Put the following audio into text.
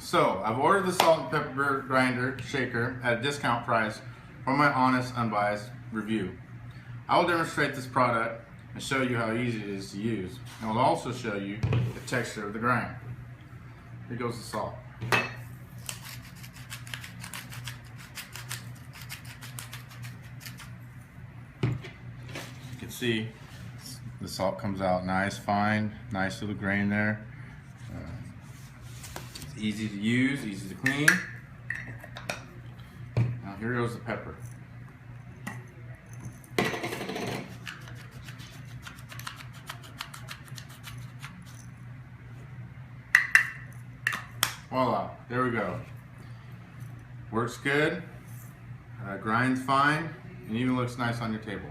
So, I've ordered the salt and pepper grinder shaker at a discount price for my honest, unbiased review. I will demonstrate this product and show you how easy it is to use. And will also show you the texture of the grind. Here goes the salt. You can see the salt comes out nice, fine, nice little grain there. It's easy to use, easy to clean. Now here goes the pepper. Voila, there we go. Works good, grinds fine, and even looks nice on your table.